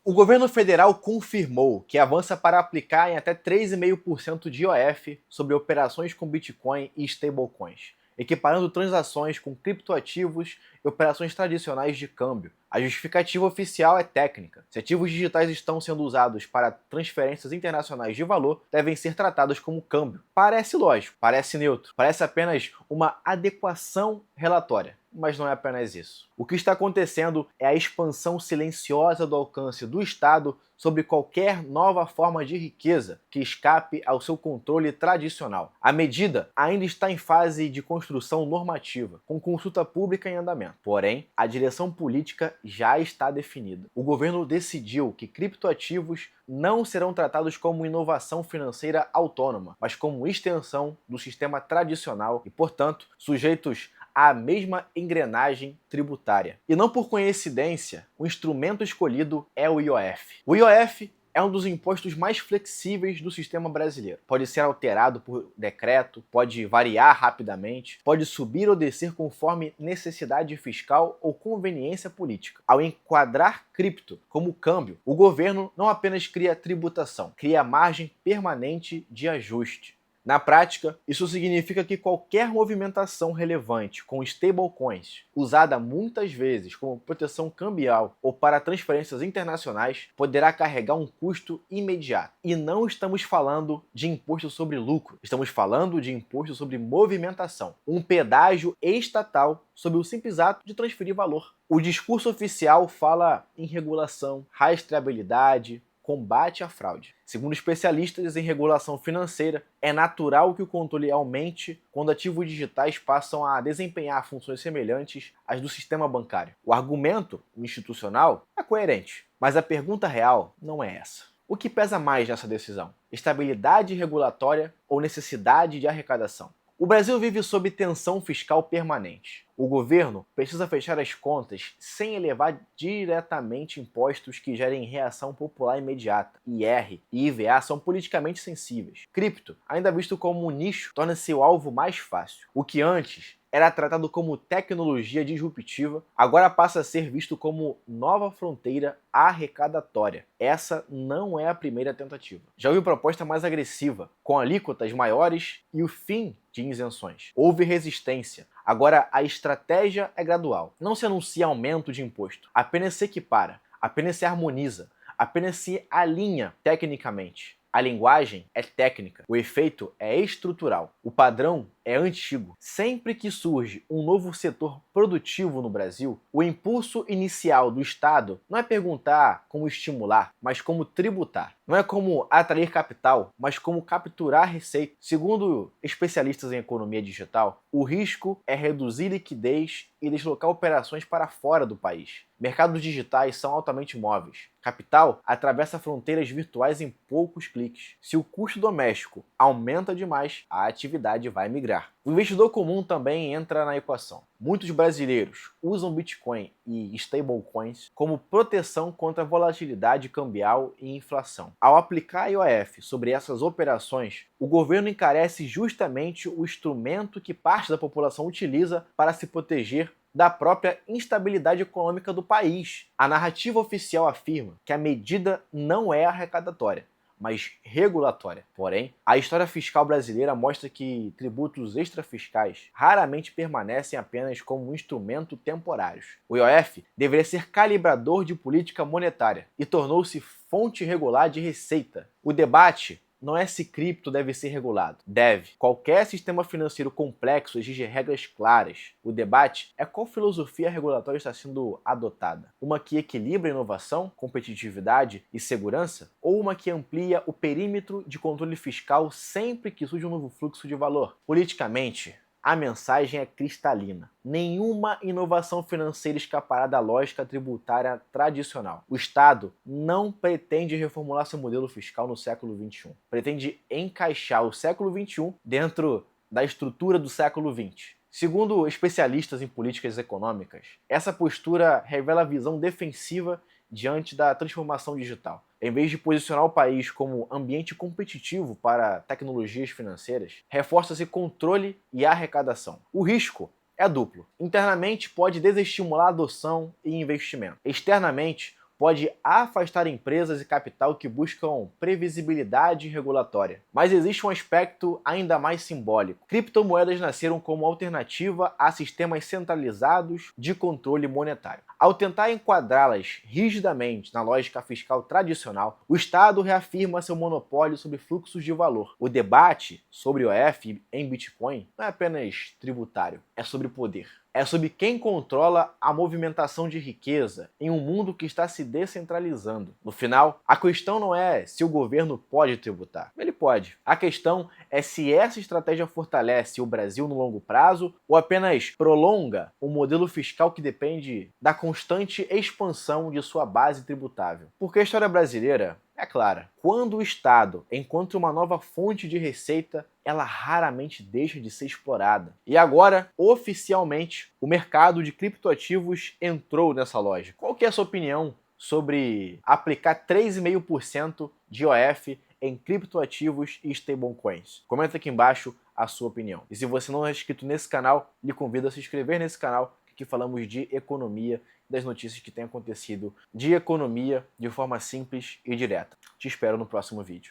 O governo federal confirmou que avança para aplicar em até 3,5% de IOF sobre operações com Bitcoin e stablecoins, equiparando transações com criptoativos e operações tradicionais de câmbio. A justificativa oficial é técnica. Se ativos digitais estão sendo usados para transferências internacionais de valor, devem ser tratados como câmbio. Parece lógico, parece neutro, parece apenas uma adequação relatória. Mas não é apenas isso. O que está acontecendo é a expansão silenciosa do alcance do Estado sobre qualquer nova forma de riqueza que escape ao seu controle tradicional. A medida ainda está em fase de construção normativa, com consulta pública em andamento. Porém, a direção política já está definida. O governo decidiu que criptoativos não serão tratados como inovação financeira autônoma, mas como extensão do sistema tradicional e, portanto, sujeitos à mesma engrenagem tributária. E não por coincidência, o instrumento escolhido é o IOF. O IOF é um dos impostos mais flexíveis do sistema brasileiro. Pode ser alterado por decreto, pode variar rapidamente, pode subir ou descer conforme necessidade fiscal ou conveniência política. Ao enquadrar cripto como câmbio, o governo não apenas cria tributação, cria margem permanente de ajuste. Na prática, isso significa que qualquer movimentação relevante com stablecoins, usada muitas vezes como proteção cambial ou para transferências internacionais, poderá carregar um custo imediato. E não estamos falando de imposto sobre lucro, estamos falando de imposto sobre movimentação, um pedágio estatal sobre o simples ato de transferir valor. O discurso oficial fala em regulação, rastreabilidade, combate à fraude. Segundo especialistas em regulação financeira, é natural que o controle aumente quando ativos digitais passam a desempenhar funções semelhantes às do sistema bancário. O argumento institucional é coerente, mas a pergunta real não é essa. O que pesa mais nessa decisão? Estabilidade regulatória ou necessidade de arrecadação? O Brasil vive sob tensão fiscal permanente. O governo precisa fechar as contas sem elevar diretamente impostos que gerem reação popular imediata. IR e IVA são politicamente sensíveis. Cripto, ainda visto como um nicho, torna-se o alvo mais fácil. O que antes era tratado como tecnologia disruptiva, agora passa a ser visto como nova fronteira arrecadatória. Essa não é a primeira tentativa. Já houve proposta mais agressiva, com alíquotas maiores e o fim de isenções. Houve resistência. Agora a estratégia é gradual. Não se anuncia aumento de imposto, apenas se equipara, apenas se harmoniza, apenas se alinha tecnicamente. A linguagem é técnica, o efeito é estrutural, o padrão é antigo. Sempre que surge um novo setor produtivo no Brasil, o impulso inicial do Estado não é perguntar como estimular, mas como tributar. Não é como atrair capital, mas como capturar receita. Segundo especialistas em economia digital, o risco é reduzir liquidez e deslocar operações para fora do país. Mercados digitais são altamente móveis. Capital atravessa fronteiras virtuais em poucos cliques. Se o custo doméstico aumenta demais, a atividade vai migrar. O investidor comum também entra na equação. Muitos brasileiros usam Bitcoin e stablecoins como proteção contra volatilidade cambial e inflação. Ao aplicar IOF sobre essas operações, o governo encarece justamente o instrumento que parte da população utiliza para se proteger da própria instabilidade econômica do país. A narrativa oficial afirma que a medida não é arrecadatória, mas regulatória. Porém, a história fiscal brasileira mostra que tributos extrafiscais raramente permanecem apenas como instrumento temporários. O IOF deveria ser calibrador de política monetária e tornou-se fonte regular de receita. O debate não é se cripto deve ser regulado. Deve. Qualquer sistema financeiro complexo exige regras claras. O debate é qual filosofia regulatória está sendo adotada. Uma que equilibra inovação, competitividade e segurança? Ou uma que amplia o perímetro de controle fiscal sempre que surge um novo fluxo de valor? Politicamente, a mensagem é cristalina. Nenhuma inovação financeira escapará da lógica tributária tradicional. O Estado não pretende reformular seu modelo fiscal no século XXI. Pretende encaixar o século XXI dentro da estrutura do século XX. Segundo especialistas em políticas econômicas, essa postura revela a visão defensiva diante da transformação digital. Em vez de posicionar o país como ambiente competitivo para tecnologias financeiras, reforça-se controle e arrecadação. O risco é duplo. Internamente, pode desestimular a adoção e investimento. Externamente, pode afastar empresas e capital que buscam previsibilidade regulatória. Mas existe um aspecto ainda mais simbólico. Criptomoedas nasceram como alternativa a sistemas centralizados de controle monetário. Ao tentar enquadrá-las rigidamente na lógica fiscal tradicional, o Estado reafirma seu monopólio sobre fluxos de valor. O debate sobre o IOF em Bitcoin não é apenas tributário, é sobre poder. É sobre quem controla a movimentação de riqueza em um mundo que está se descentralizando. No final, a questão não é se o governo pode tributar. Ele pode. A questão é se essa estratégia fortalece o Brasil no longo prazo ou apenas prolonga um modelo fiscal que depende da constante expansão de sua base tributável. Porque a história brasileira é clara. Quando o Estado encontra uma nova fonte de receita, ela raramente deixa de ser explorada. E agora, oficialmente, o mercado de criptoativos entrou nessa lógica. Qual que é a sua opinião sobre aplicar 3,5% de IOF em criptoativos e stablecoins? Comenta aqui embaixo a sua opinião. E se você não é inscrito nesse canal, lhe convido a se inscrever nesse canal, que aqui falamos de economia, das notícias que têm acontecido de economia de forma simples e direta. Te espero no próximo vídeo.